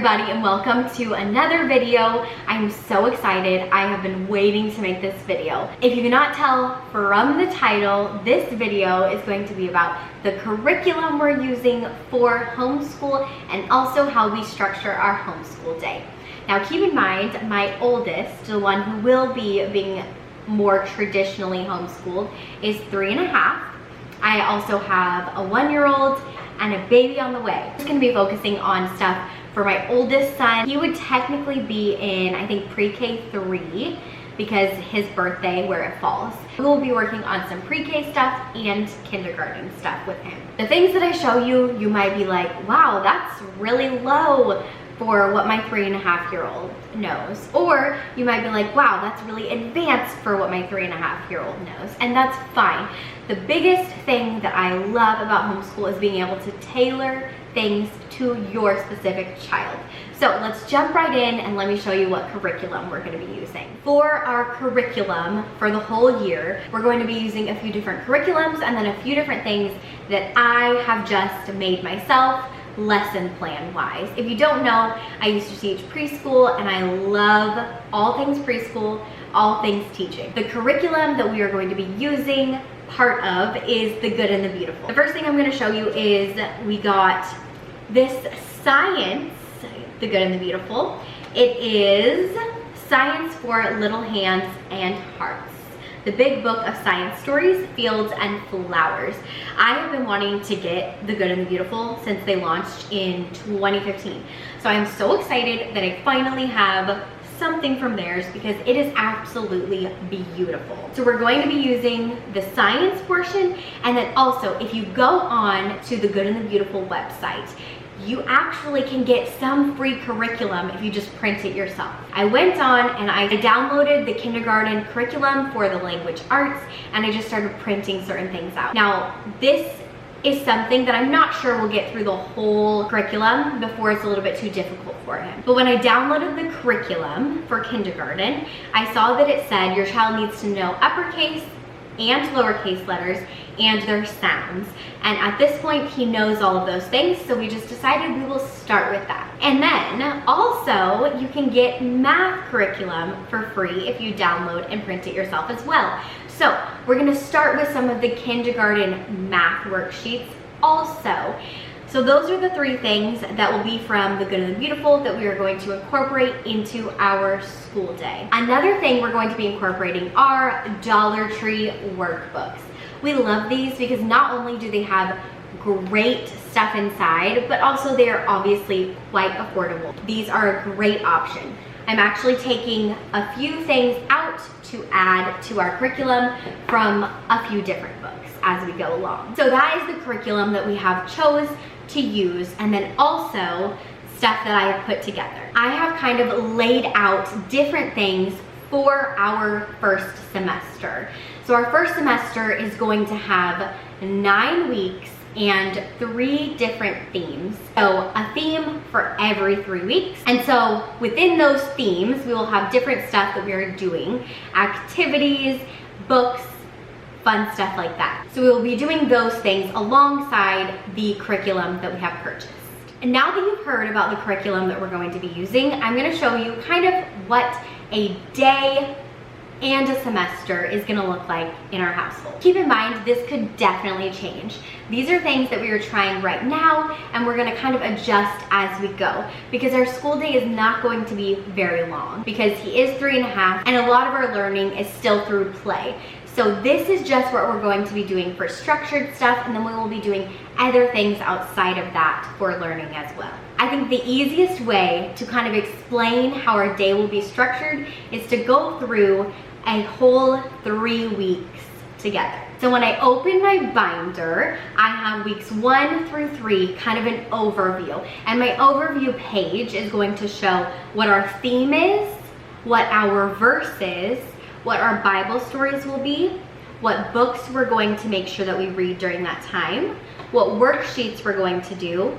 everybody, and welcome to another video. I'm so excited. I have been waiting to make this video. If you cannot tell from the title, this video is going to be about the curriculum we're using for homeschool and also how we structure our homeschool day. Now keep in mind, my oldest, the one who will be being more traditionally homeschooled, is 3.5. I also have a 1-year-old and a baby on the way. I'm just gonna be focusing on stuff for my oldest son. He would technically be in, I think, pre-K 3 because his birthday where it falls. We will be working on some pre-K stuff and kindergarten stuff with him. The things that I show you, you might be like, wow, that's really low for what my 3.5-year-old knows. Or you might be like, wow, that's really advanced for what my 3.5-year-old knows. And that's fine. The biggest thing that I love about homeschool is being able to tailor things to your specific child. So let's jump right in and let me show you what curriculum we're going to be using. For our curriculum for the whole year, we're going to be using a few different curriculums and then a few different things that I have just made myself, lesson plan wise. If you don't know, I used to teach preschool and I love all things preschool, all things teaching. The curriculum that we are going to be using part of is the good and the beautiful. The first thing I'm going to show you is we got this science, the good and the beautiful. It is Science for Little Hands and Hearts. The big book of science stories, fields, and flowers. I have been wanting to get the good and the beautiful since they launched in 2015. So I'm so excited that I finally have something from theirs because it is absolutely beautiful. So we're going to be using the science portion, and then also if you go on to the Good and the Beautiful website, you actually can get some free curriculum if you just print it yourself. I went on and I downloaded the kindergarten curriculum for the language arts and I just started printing certain things out. Now this is something that I'm not sure will get through the whole curriculum before it's a little bit too difficult for him. But when I downloaded the curriculum for kindergarten, I saw that it said your child needs to know uppercase and lowercase letters and their sounds. And at this point, he knows all of those things, so we just decided we will start with that. And then also, you can get math curriculum for free if you download and print it yourself as well. So we're gonna start with some of the kindergarten math worksheets also. So those are the 3 things that will be from the Good and the Beautiful that we are going to incorporate into our school day. Another thing we're going to be incorporating are Dollar Tree workbooks. We love these because not only do they have great stuff inside, but also they are obviously quite affordable. These are a great option. I'm actually taking a few things out to add to our curriculum from a few different books as we go along. So that is the curriculum that we have chose to use, and then also stuff that I have put together. I have kind of laid out different things for our first semester. So our first semester is going to have 9 weeks and 3 different themes. So a theme for every 3 weeks. And so within those themes, we will have different stuff that we are doing, activities, books, fun stuff like that. So we will be doing those things alongside the curriculum that we have purchased. And now that you've heard about the curriculum that we're going to be using, I'm going to show you kind of what a day and a semester is gonna look like in our household. Keep in mind, this could definitely change. These are things that we are trying right now, and we're gonna kind of adjust as we go because our school day is not going to be very long because he is 3.5 and a lot of our learning is still through play. So this is just what we're going to be doing for structured stuff, and then we will be doing other things outside of that for learning as well. I think the easiest way to kind of explain how our day will be structured is to go through a whole 3 weeks together. So when I open my binder, I have weeks 1 through 3, kind of an overview. And my overview page is going to show what our theme is, what our verse is, what our Bible stories will be, what books we're going to make sure that we read during that time, what worksheets we're going to do,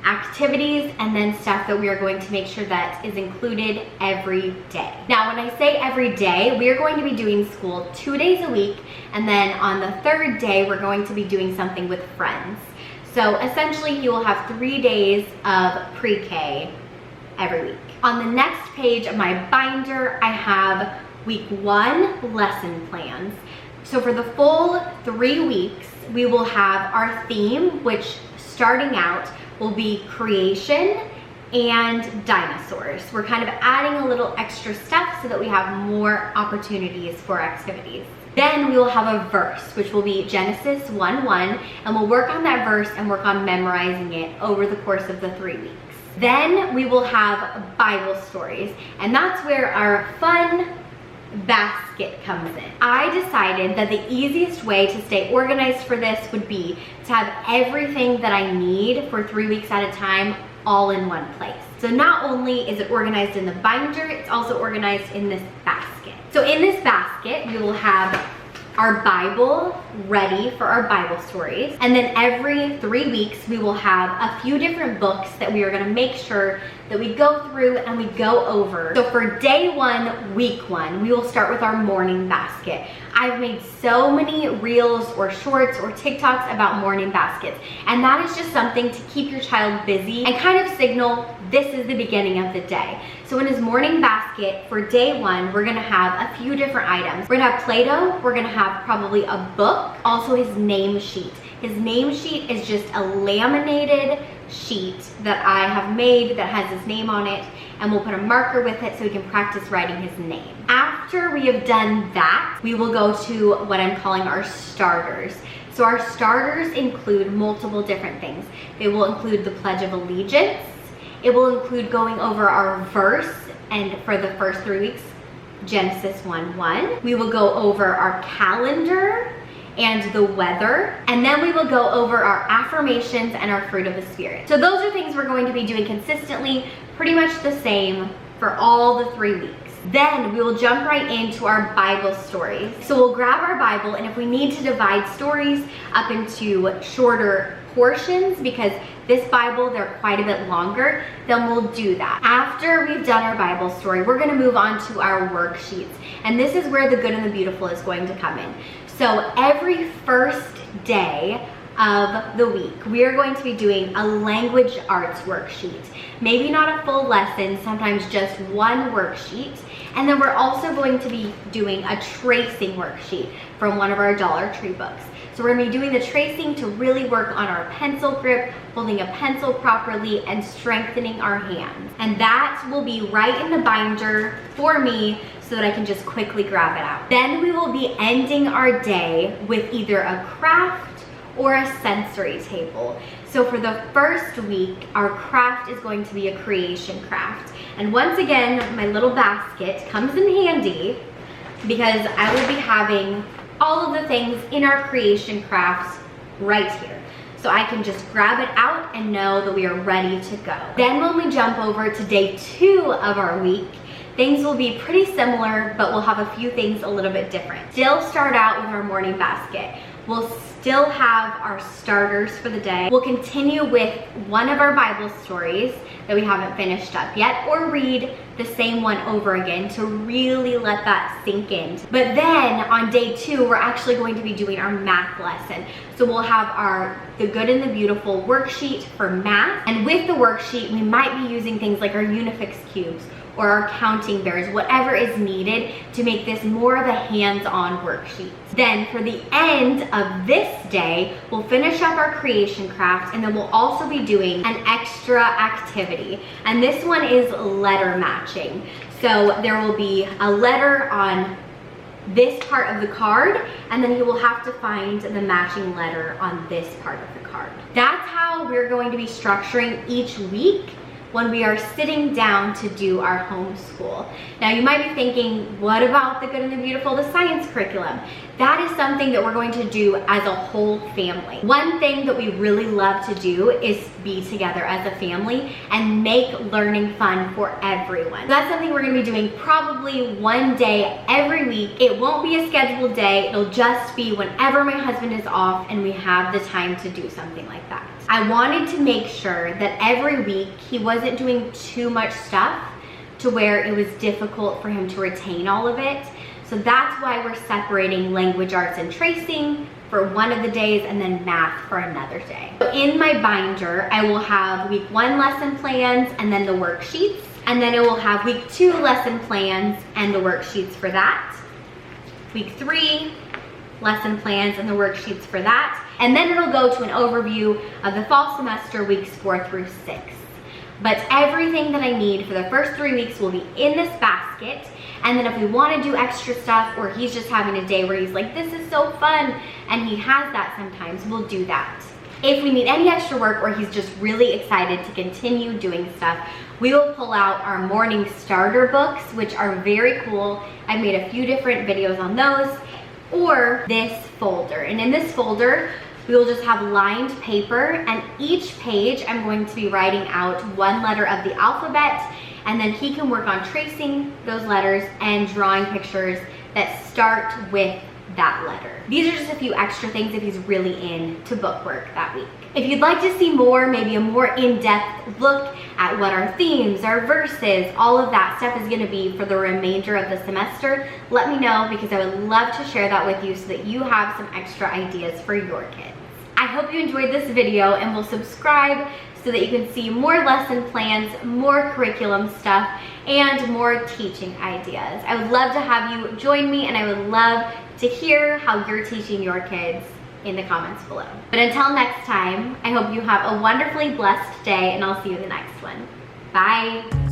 activities, and then stuff that we are going to make sure that is included every day. Now, when I say every day, we are going to be doing school 2 days a week, and then on the 3rd day, we're going to be doing something with friends. So essentially, you will have 3 days of pre-K every week. On the next page of my binder, I have week 1 lesson plans. So for the full 3 weeks, we will have our theme, which starting out will be creation and dinosaurs. We're kind of adding a little extra stuff so that we have more opportunities for activities. Then we will have a verse, which will be Genesis 1:1, and we'll work on that verse and work on memorizing it over the course of the 3 weeks. Then we will have Bible stories, and that's where our fun basket comes in. I decided that the easiest way to stay organized for this would be to have everything that I need for 3 weeks at a time all in one place. So not only is it organized in the binder, it's also organized in this basket. So in this basket, we will have our Bible ready for our Bible stories. And then every 3 weeks, we will have a few different books that we are gonna make sure that we go through and we go over. So for day 1, week 1, we will start with our morning basket. I've made so many reels or shorts or TikToks about morning baskets. And that is just something to keep your child busy and kind of signal this is the beginning of the day. So in his morning basket for day 1, we're gonna have a few different items. We're gonna have Play-Doh, we're gonna have probably a book, also his name sheet. His name sheet is just a laminated sheet that I have made that has his name on it, and we'll put a marker with it so he can practice writing his name. After we have done that, we will go to what I'm calling our starters. So our starters include multiple different things. They will include the Pledge of Allegiance. It will include going over our verse, and for the first 3 weeks, Genesis 1:1. We will go over our calendar and the weather, and then we will go over our affirmations and our fruit of the Spirit. So those are things we're going to be doing consistently, pretty much the same for all the 3 weeks. Then we will jump right into our Bible stories. So we'll grab our Bible, and if we need to divide stories up into shorter portions, because this Bible, they're quite a bit longer, then we'll do that. After we've done our Bible story, we're gonna move on to our worksheets. And this is where the good and the beautiful is going to come in. So every first day of the week, we are going to be doing a language arts worksheet. Maybe not a full lesson, sometimes just one worksheet. And then we're also going to be doing a tracing worksheet from one of our Dollar Tree books. So we're gonna be doing the tracing to really work on our pencil grip, holding a pencil properly, and strengthening our hands. And that will be right in the binder for me so that I can just quickly grab it out. Then we will be ending our day with either a craft or a sensory table. So for the first week, our craft is going to be a creation craft. And once again, my little basket comes in handy because I will be having all of the things in our creation crafts right here. So I can just grab it out and know that we are ready to go. Then when we jump over to day 2 of our week, things will be pretty similar, but we'll have a few things a little bit different. Still start out with our morning basket. We'll still have our starters for the day. We'll continue with one of our Bible stories that we haven't finished up yet, or read the same one over again to really let that sink in. But then on day 2, we're actually going to be doing our math lesson. So we'll have our The Good and the Beautiful worksheet for math. And with the worksheet, we might be using things like our Unifix cubes or our counting bears, whatever is needed to make this more of a hands-on worksheet. Then for the end of this day, we'll finish up our creation craft, and then we'll also be doing an extra activity. And this one is letter matching. So there will be a letter on this part of the card, and then you will have to find the matching letter on this part of the card. That's how we're going to be structuring each week when we are sitting down to do our homeschool. Now you might be thinking, what about The Good and the Beautiful, the science curriculum? That is something that we're going to do as a whole family. One thing that we really love to do is be together as a family and make learning fun for everyone. So that's something we're gonna be doing probably one day every week. It won't be a scheduled day, it'll just be whenever my husband is off and we have the time to do something like that. I wanted to make sure that every week he wasn't doing too much stuff to where it was difficult for him to retain all of it. So that's why we're separating language arts and tracing for one of the days and then math for another day. So in my binder, I will have week 1 lesson plans and then the worksheets. And then it will have week 2 lesson plans and the worksheets for that. Week 3, lesson plans and the worksheets for that. And then it'll go to an overview of the fall semester, weeks 4 through 6. But everything that I need for the first 3 weeks will be in this basket. And then if we want to do extra stuff, or he's just having a day where he's like, this is so fun, and he has that sometimes, we'll do that. If we need any extra work, or he's just really excited to continue doing stuff, we will pull out our morning starter books, which are very cool. I've made a few different videos on those, or this folder. And in this folder, we will just have lined paper, and each page I'm going to be writing out one letter of the alphabet, and then he can work on tracing those letters and drawing pictures that start with that letter. These are just a few extra things if he's really into bookwork that week. If you'd like to see more, maybe a more in-depth look at what our themes, our verses, all of that stuff is going to be for the remainder of the semester, let me know, because I would love to share that with you so that you have some extra ideas for your kids. I hope you enjoyed this video and will subscribe so that you can see more lesson plans, more curriculum stuff, and more teaching ideas. I would love to have you join me, and I would love to hear how you're teaching your kids in the comments below. But until next time, I hope you have a wonderfully blessed day, and I'll see you in the next one. Bye.